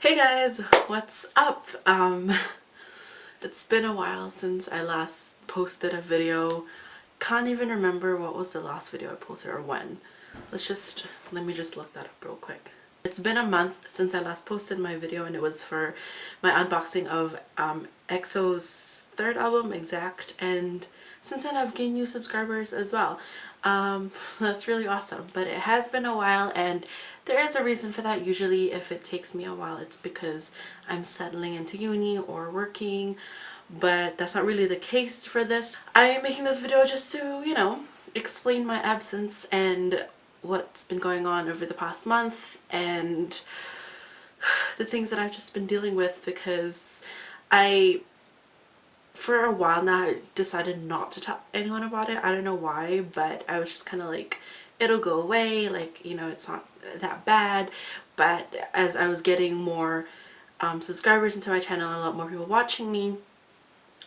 Hey guys, what's up? It's been a while since I last posted a video. Can't even remember what was the last video I posted or when. Let me just look that up real quick. It's been a month since I last posted my video, and it was for my unboxing of EXO's third album, Exact, and since then I've gained new subscribers as well. So that's really awesome, but it has been a while, and there is a reason for that. Usually if it takes me a while, it's because I'm settling into uni or working, but that's not really the case for this. I'm making this video just to, explain my absence and what's been going on over the past month and the things that I've just been dealing with, because for a while now I decided not to tell anyone about it. I don't know why, but I was just kind of like, it'll go away, like, it's not that bad. But as I was getting more subscribers into my channel and a lot more people watching me,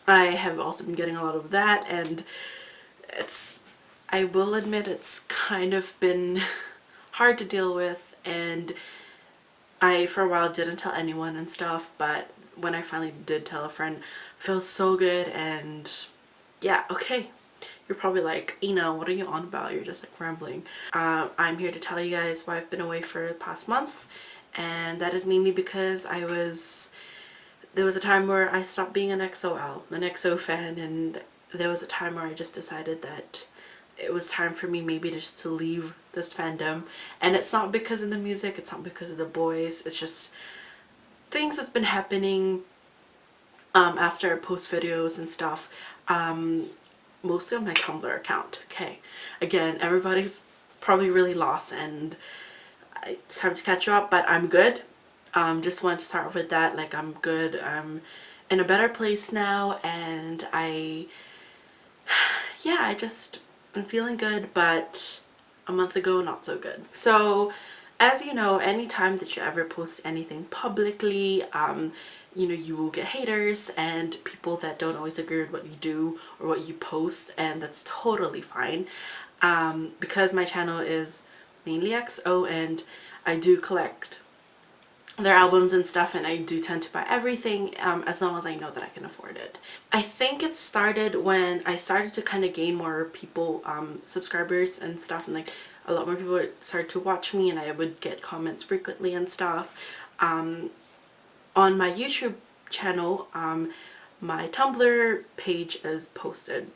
I have also been getting a lot of that, and I will admit it's kind of been hard to deal with, and I for a while didn't tell anyone and stuff, but when I finally did tell a friend, it feels so good. And yeah, okay, you're probably like, what are you on about? You're just like rambling. I'm here to tell you guys why I've been away for the past month, and that is mainly because there was a time where I stopped being an Exo-L, an EXO fan, and there was a time where I just decided that it was time for me maybe just to leave this fandom. And it's not because of the music, it's not because of the boys, it's just things that's been happening after I post videos and stuff, mostly on my Tumblr account. Okay, again, everybody's probably really lost and it's time to catch you up, but I'm good. Just wanted to start off with that. Like, I'm good, I'm in a better place now, and I'm feeling good, but a month ago not so good. So as you know, anytime that you ever post anything publicly, you will get haters and people that don't always agree with what you do or what you post, and that's totally fine. Because my channel is mainly EXO and I do collect their albums and stuff, and I do tend to buy everything as long as I know that I can afford it. I think it started when I started to kind of gain more people, subscribers and stuff, and like a lot more people started to watch me, and I would get comments frequently and stuff. On my YouTube channel, my Tumblr page is posted,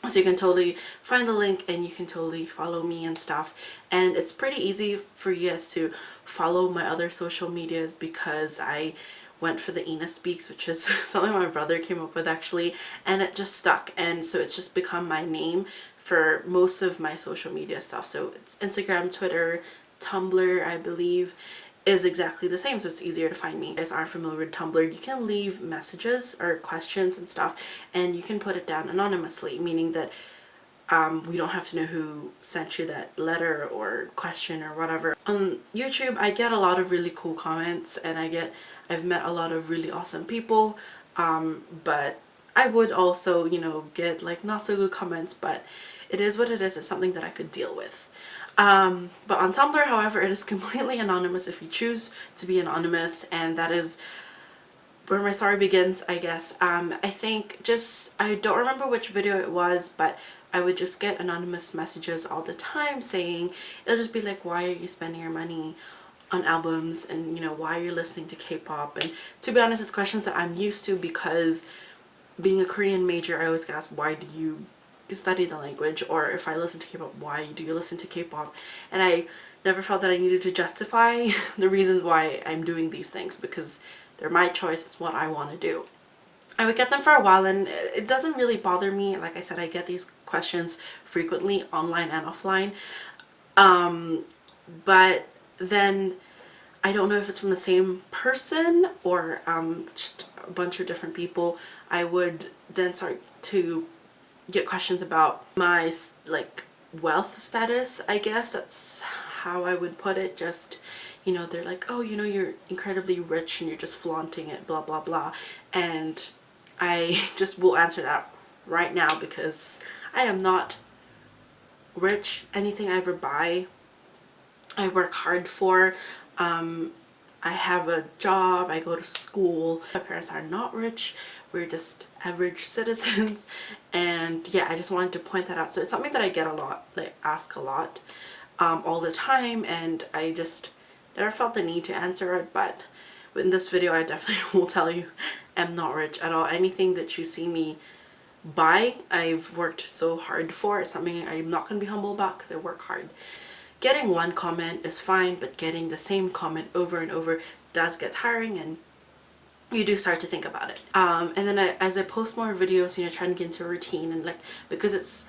so you can totally find the link and you can totally follow me and stuff. And it's pretty easy for you guys to follow my other social medias, because I went for the Ina Speaks, which is something my brother came up with actually, and it just stuck, and so it's just become my name for most of my social media stuff. So it's Instagram, Twitter, Tumblr, I believe, is exactly the same, so it's easier to find me. If you guys aren't familiar with Tumblr, you can leave messages or questions and stuff, and you can put it down anonymously, meaning that we don't have to know who sent you that letter or question or whatever. On YouTube, I get a lot of really cool comments, and I've met a lot of really awesome people, but I would also, get like not so good comments, but it is what it is. It's something that I could deal with. But on Tumblr, however, it is completely anonymous if you choose to be anonymous, and that is where my story begins, I guess. I don't remember which video it was, but I would just get anonymous messages all the time saying, it'll just be like, why are you spending your money on albums, and why are you listening to K-pop? And to be honest, it's questions that I'm used to, because being a Korean major, I always get asked, why do you study the language? Or if I listen to K-pop, why do you listen to K-pop? And I never felt that I needed to justify the reasons why I'm doing these things, because they're my choice, it's what I want to do. I would get them for a while, and it doesn't really bother me. Like I said, I get these questions frequently, online and offline, but then I don't know if it's from the same person or just a bunch of different people. I would then start to get questions about my like wealth status, I guess that's how I would put it. Just, they're like, oh, you're incredibly rich and you're just flaunting it, blah blah blah. And I just will answer that right now, because I am not rich. Anything I ever buy, I work hard for. I have a job, I go to school. My parents are not rich, we're just average citizens. And yeah, I just wanted to point that out. So it's something that I get a lot, like ask a lot all the time, and I just never felt the need to answer it. But in this video I definitely will tell you I'm not rich at all. Anything that you see me buy, I've worked so hard for. It's something I'm not going to be humble about because I work hard. Getting one comment is fine, but getting the same comment over and over does get tiring, and you do start to think about it. And then as I post more videos, you know, trying to get into a routine, and like, because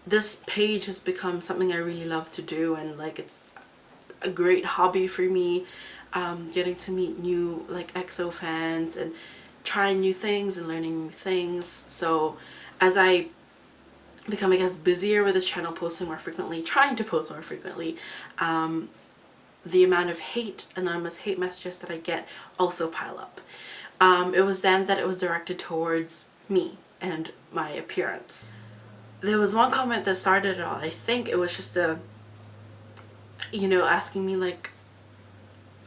this page has become something I really love to do, and like it's a great hobby for me, getting to meet new like EXO fans and trying new things and learning new things. So as I become, I guess, busier with this channel, posting more frequently, trying to post more frequently, the amount of anonymous hate messages that I get also pile up. It was then that it was directed towards me and my appearance. There was one comment that started it all. I think it was just you know, asking me like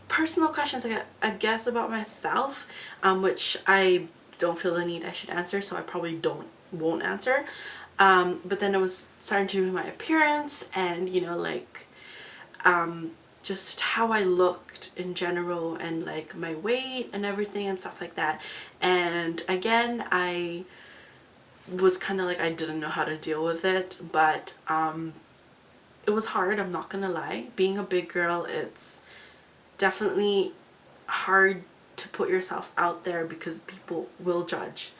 personal questions, I guess, about myself, which I don't feel the need I should answer, so I probably won't answer. But then it was starting to do with my appearance, and you know, like just how I looked in general, and like my weight and everything and stuff like that. And again, I was kind of like, I didn't know how to deal with it, but it was hard, I'm not gonna lie. Being a big girl, it's definitely hard to put yourself out there because people will judge.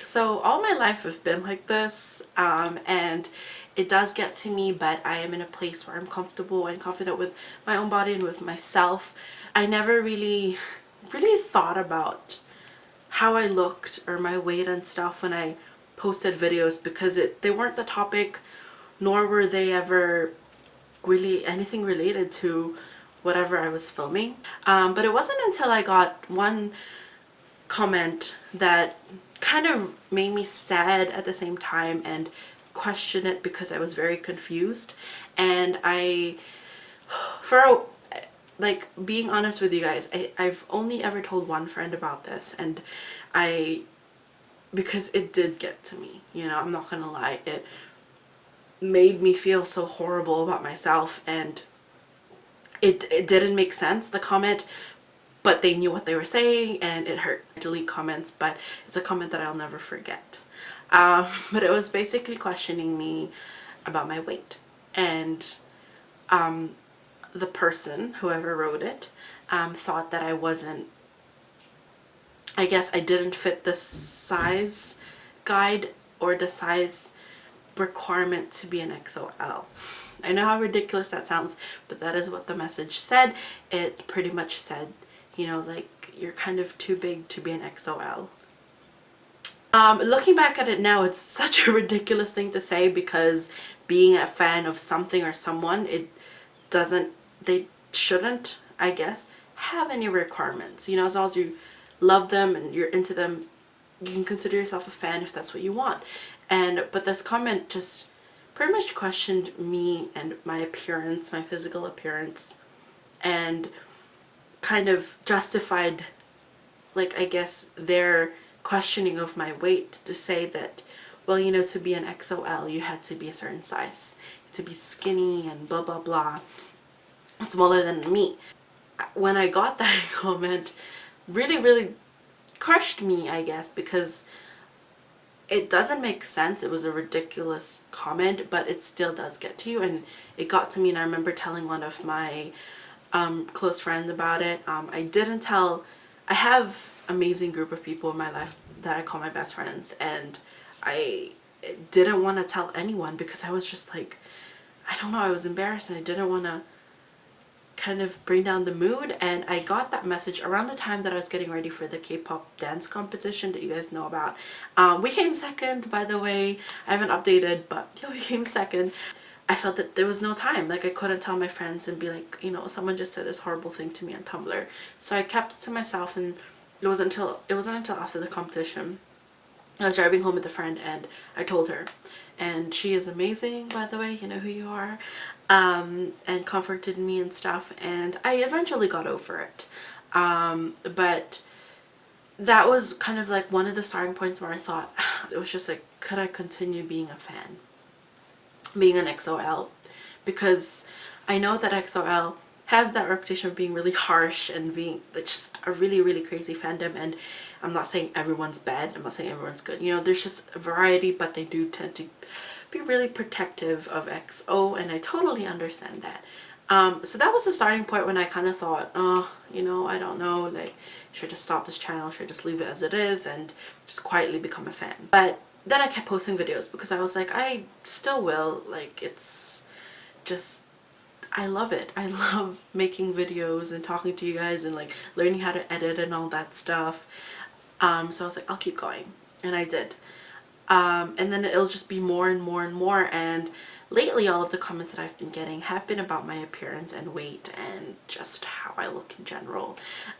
So all my life I've been like this, and it does get to me, but I am in a place where I'm comfortable and confident with my own body and with myself. I never really thought about how I looked or my weight and stuff when I posted videos, because they weren't the topic, nor were they ever really anything related to whatever I was filming. But it wasn't until I got one comment that kind of made me sad at the same time and question it, because I was very confused. And like, being honest with you guys, I've only ever told one friend about this, and because it did get to me, you know, I'm not gonna lie, it made me feel so horrible about myself, and it didn't make sense, the comment, but they knew what they were saying, and it hurt. I delete comments, but it's a comment that I'll never forget. But it was basically questioning me about my weight, and the person, whoever wrote it, thought that I wasn't, I guess I didn't fit the size guide or the size requirement to be an Exo-L. I know how ridiculous that sounds, but that is what the message said. It pretty much said, you know, like, you're kind of too big to be an Exo-L. Looking back at it now, it's such a ridiculous thing to say, because being a fan of something or someone, they shouldn't, I guess, have any requirements. You know, as long as you love them and you're into them, you can consider yourself a fan if that's what you want. But this comment just pretty much questioned me and my appearance, my physical appearance, and kind of justified, like, I guess, their questioning of my weight, to say that, well, you know, to be an Exo-L, you had to be a certain size, to be skinny and blah blah blah, smaller than me. When I got that comment, really crushed me, I guess, because it doesn't make sense. It was a ridiculous comment, but it still does get to you, and it got to me. And I remember telling one of my close friends about it. I have amazing group of people in my life that I call my best friends, and I didn't want to tell anyone, because I was just like, I don't know, I was embarrassed, and I didn't want to kind of bring down the mood. And I got that message around the time that I was getting ready for the K-pop dance competition that you guys know about. We came second, by the way. I haven't updated, but yeah, we came second. I felt that there was no time, like I couldn't tell my friends and be like, you know, someone just said this horrible thing to me on Tumblr. So I kept it to myself, and it wasn't until after the competition, I was driving home with a friend, and I told her, and she is amazing, by the way, you know who you are, and comforted me and stuff, and I eventually got over it. But that was kind of like one of the starting points where I thought it was just like, could I continue being a fan, being an Exo-L? Because I know that Exo-L have that reputation of being really harsh and being just a really, really crazy fandom. And I'm not saying everyone's bad, I'm not saying everyone's good, you know, there's just a variety, but they do tend to be really protective of XO, and I totally understand that. So that was the starting point when I kind of thought, oh, you know, I don't know, like, should I just stop this channel, should I just leave it as it is and just quietly become a fan? But then I kept posting videos because I was like, I still will, like, it's just, I love it. I love making videos and talking to you guys and like learning how to edit and all that stuff. So I was like, I'll keep going, and I did. And then it'll just be more and more and more, and lately all of the comments that I've been getting have been about my appearance and weight and just how I look in general.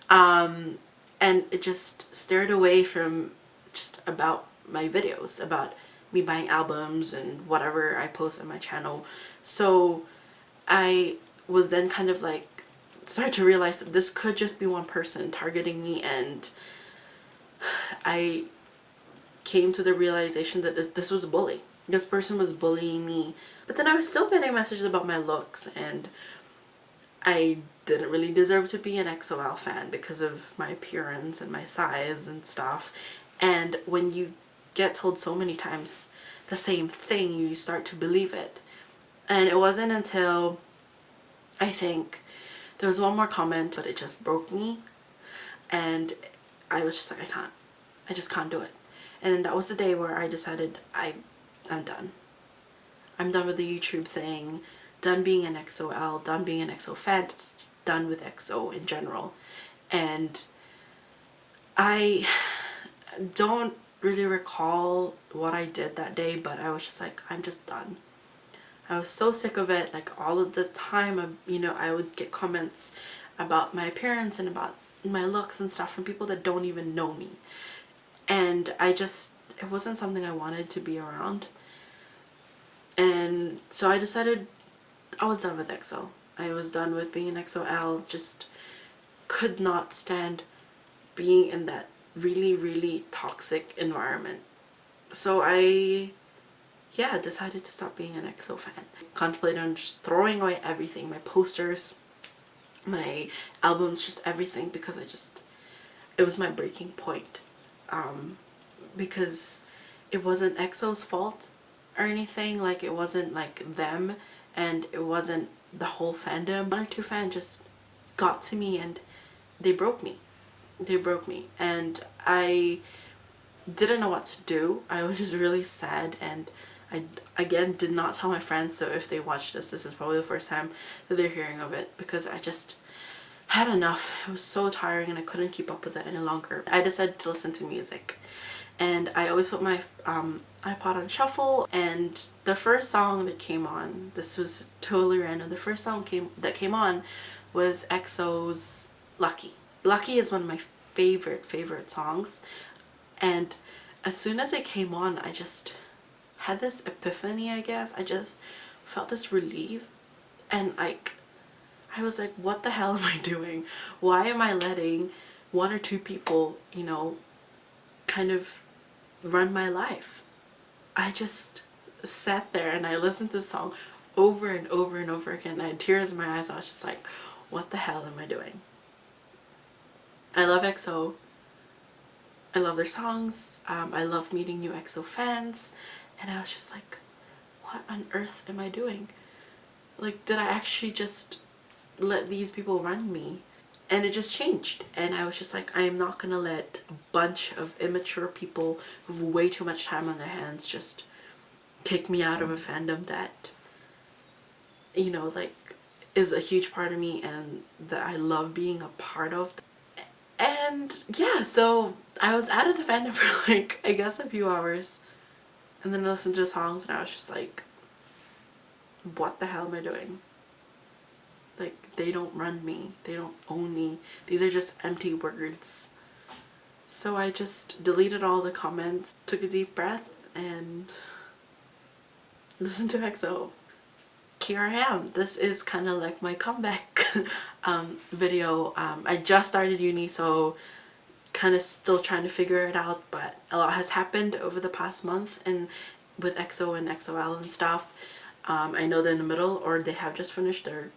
And it just steered away from just about my videos, about me buying albums and whatever I post on my channel. So I was then kind of like started to realize that this could just be one person targeting me, and I came to the realization that this was a bully. This person was bullying me. But then I was still getting messages about my looks, and I didn't really deserve to be an Exo-L fan because of my appearance and my size and stuff. And when you get told so many times the same thing, you start to believe it. And it wasn't until I think there was one more comment, but it just broke me, and I was just like, I just can't do it. And then that was the day where I decided I'm done. I'm done with the YouTube thing, done being an Exo-L, done being an EXO fan, done with EXO in general. And I don't really recall what I did that day, but I was just like, I'm just done. I was so sick of it. Like, all of the time, you know, I would get comments about my appearance and about my looks and stuff from people that don't even know me. And it wasn't something I wanted to be around. And so I decided I was done with EXO. I was done with being an Exo-L. Just could not stand being in that really, really toxic environment. So I decided to stop being an EXO fan. Contemplated on just throwing away everything, my posters, my albums, just everything, because it was my breaking point. Because it wasn't EXO's fault or anything, like it wasn't like them, and it wasn't the whole fandom. One or two fans just got to me and they broke me. They broke me, and I didn't know what to do. I was just really sad, and I again did not tell my friends, so if they watch this is probably the first time that they're hearing of it, because I just had enough. It was so tiring and I couldn't keep up with it any longer. I decided to listen to music, and I always put my iPod on shuffle, and the first song that came on, this was totally random, the first song that came on was EXO's Lucky. Lucky is one of my favorite songs, and as soon as it came on, I just had this epiphany, I guess. I just felt this relief, and like I was like, what the hell am I doing? Why am I letting one or two people, you know, kind of run my life? I just sat there and I listened to the song over and over and over again. I had tears in my eyes. I was just like, what the hell am I doing? I love EXO. I love their songs. I love meeting new EXO fans. And I was just like, what on earth am I doing? Like, did I actually just let these people run me? And it just changed, and I was just like, I am not gonna let a bunch of immature people with way too much time on their hands just kick me out of a fandom that, you know, like, is a huge part of me and that I love being a part of. And yeah, so I was out of the fandom for like, I guess a few hours, and then I listened to songs and I was just like, what the hell am I doing? Like, they don't run me, they don't own me, these are just empty words. So I just deleted all the comments, took a deep breath, and listened to EXO. Here I am. This is kind of like my comeback. video. I just started uni, so kind of still trying to figure it out, but a lot has happened over the past month and with EXO and Exo-L and stuff. I know they're in the middle, or they have just finished their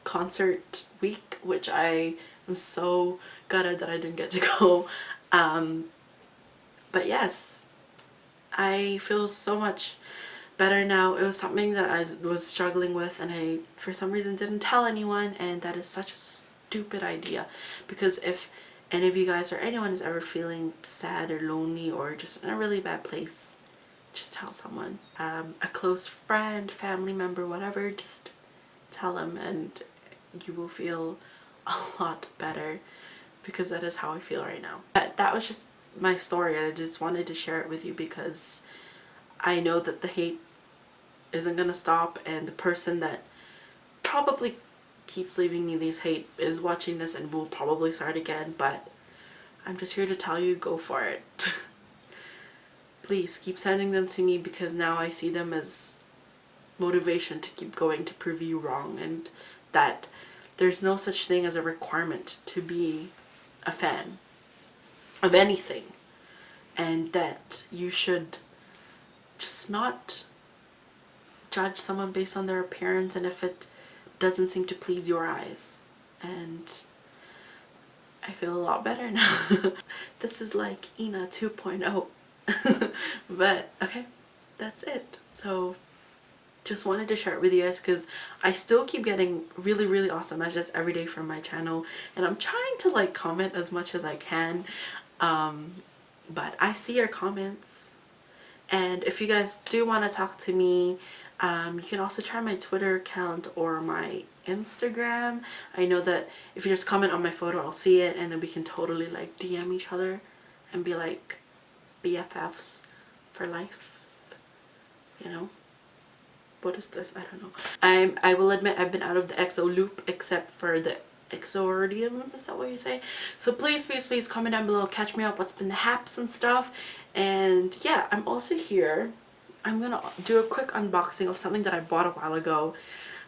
concert week, which I am so gutted that I didn't get to go. But yes, I feel so much better now. It was something that I was struggling with, and I for some reason didn't tell anyone, and that is such a stupid idea, because if any of you guys or anyone is ever feeling sad or lonely or just in a really bad place, just tell someone, a close friend, family member, whatever. Just tell them and you will feel a lot better, because that is how I feel right now. But that was just my story, and I just wanted to share it with you because I know that the hate isn't gonna stop, and the person that probably keeps leaving me these hate is watching this and will probably start again, but I'm just here to tell you, go for it. Please keep sending them to me, because now I see them as motivation to keep going, to prove you wrong, and that there's no such thing as a requirement to be a fan of anything, and that you should just not judge someone based on their appearance and if it doesn't seem to please your eyes. And I feel a lot better now. This is like Ina 2.0. But okay, that's it. So just wanted to share it with you guys, because I still keep getting really awesome messages every day from my channel, and I'm trying to like comment as much as I can, but I see your comments. And if you guys do want to talk to me, you can also try my Twitter account or my Instagram. I know that if you just comment on my photo, I'll see it, and then we can totally like DM each other and be like BFFs for life, you know. What is this? I don't know. I will admit I've been out of the EXO loop, except for the Exordium, is that what you say? So please comment down below, catch me up, what's been the haps and stuff. And yeah, I'm also here. I'm gonna do a quick unboxing of something that I bought a while ago,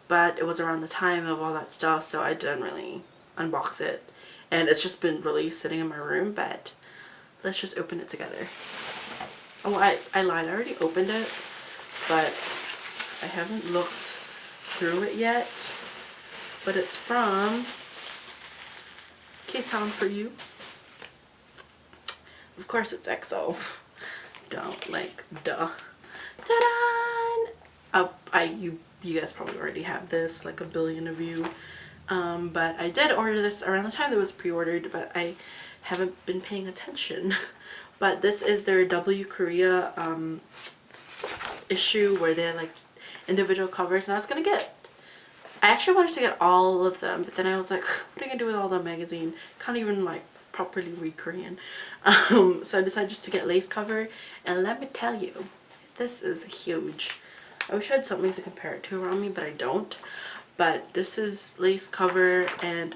but it was around the time of all that stuff, so I didn't really unbox it, and it's just been really sitting in my room. But let's just open it together. Oh, I lied, I already opened it, but I haven't looked through it yet. But it's from K-Town for You. Of course it's EXO. Don't, like, duh. Ta-da! You guys probably already have this, like a billion of you. But I did order this around the time that it was pre-ordered, but I haven't been paying attention. But this is their W Korea issue, where they're like individual covers, and I actually wanted to get all of them, but then I was like, what are you gonna do with all the magazine? Can't even like properly read Korean. So I decided just to get lace cover, and let me tell you, this is huge. I wish I had something to compare it to around me, but I don't. But this is lace cover, and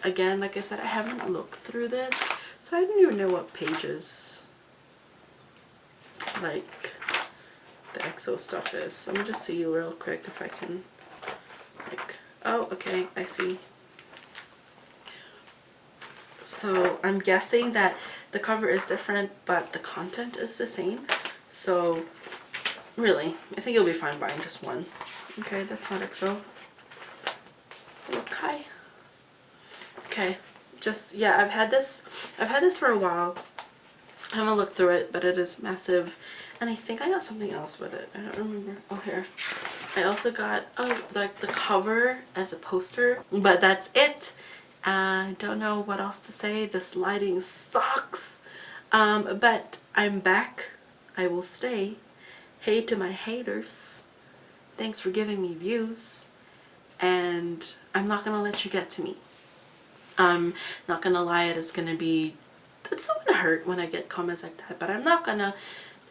again, like I said, I haven't looked through this, so I don't even know what pages like the EXO stuff is. Let me just see real quick if I can, like, oh, okay, I see. So I'm guessing that the cover is different, but the content is the same. So really, I think you'll be fine buying just one. Okay, that's not EXO. Okay. Okay, just, yeah, I've had this for a while. I haven't looked through it, but it is massive. And I think I got something else with it. I don't remember. Oh, here. I also got, oh, like the cover as a poster, but that's it. I don't know what else to say. This lighting sucks. But I'm back. I will stay. Hey to my haters. Thanks for giving me views. And I'm not gonna let you get to me. I'm not gonna lie, it's still gonna hurt when I get comments like that, but I'm not gonna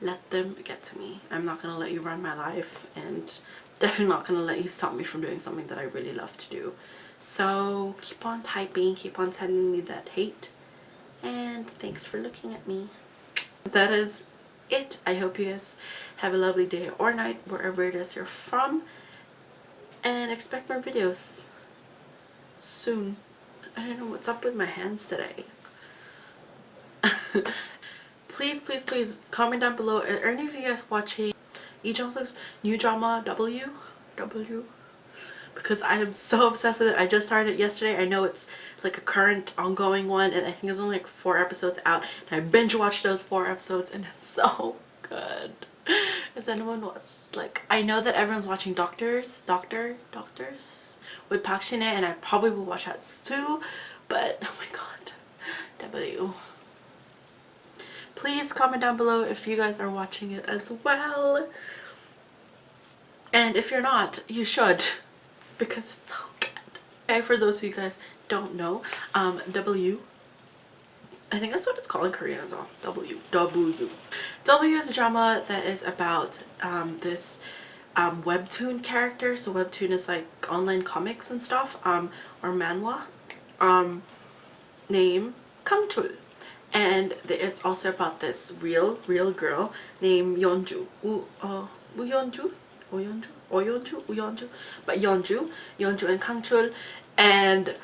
let them get to me. I'm not gonna let you run my life, and definitely not gonna let you stop me from doing something that I really love to do. So keep on typing, keep on sending me that hate, and thanks for looking at me. That is it. I hope you guys have a lovely day or night wherever it is you're from, and expect more videos. soon. I don't know what's up with my hands today. Please, please, please comment down below. Are any of you guys watching Lee Jong-suk's new drama W? Because I am so obsessed with it. I just started it yesterday. I know it's like a current ongoing one, and I think there's only like 4 episodes out, and I binge watched those 4 episodes, and it's so good. Is anyone watched, like, I know that everyone's watching Doctors with Park Shin-hye, and I probably will watch that too, but oh my god, W. Please comment down below if you guys are watching it as well, and if you're not, you should, because it's so good. Okay, for those of you guys don't know, W, I think that's what it's called in Korean as well. W is a drama that is about this webtoon character. So webtoon is like online comics and stuff, or manhwa, named Kangchul. And it's also about this real girl named Yeonju. But Yeonju and Kangchul, and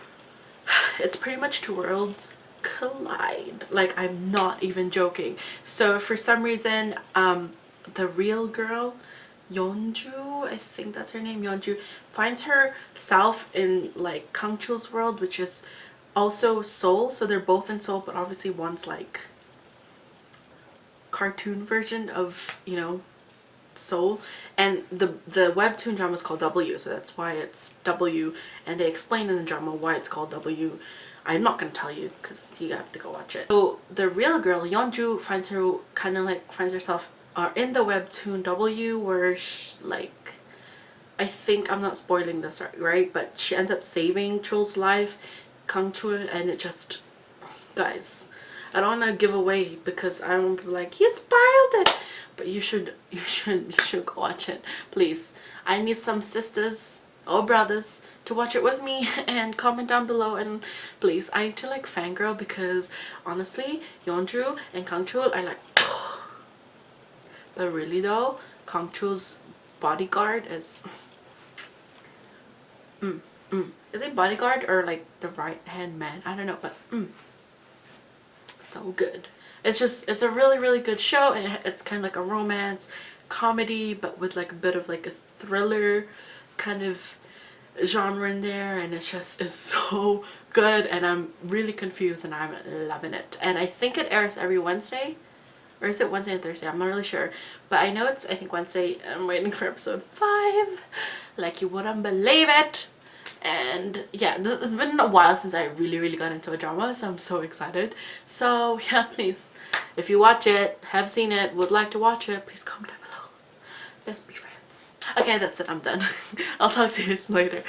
it's pretty much 2 worlds collide. Like, I'm not even joking. So for some reason, the real girl, Yeonju, I think that's her name, Yeonju, finds herself in like Kangchul's world, which is also Seoul. So they're both in Seoul, but obviously one's like cartoon version of, you know, Seoul, and the webtoon drama is called W, so that's why it's W, and they explain in the drama why it's called W. I'm not gonna tell you because you have to go watch it. So the real girl, Yeonju, finds herself in the webtoon W, where like, I think I'm not spoiling this right, but she ends up saving Chul's life, Kangchul, and it just, guys, I don't want to give away because I don't want to be like, he spoiled it, but you should go watch it, please. I need some sisters or brothers to watch it with me, and comment down below, and please, I need to like fangirl, because honestly, Yeonju and Kangchul are like but really though, Kangchul's bodyguard is is it bodyguard or like the right hand man? I don't know, but so good. It's a really good show, and it's kind of like a romance comedy, but with like a bit of like a thriller kind of genre in there, and it's so good, and I'm really confused and I'm loving it. And I think it airs every Wednesday, or is it Wednesday and Thursday? I'm not really sure, but I know it's, I think, Wednesday. I'm waiting for episode 5 like you wouldn't believe it. And yeah, this has been a while since I really got into a drama, so I'm so excited. So yeah, please, if you watch it, have seen it, would like to watch it, please comment down below. Let's be friends. Okay, that's it, I'm done. I'll talk to you guys later.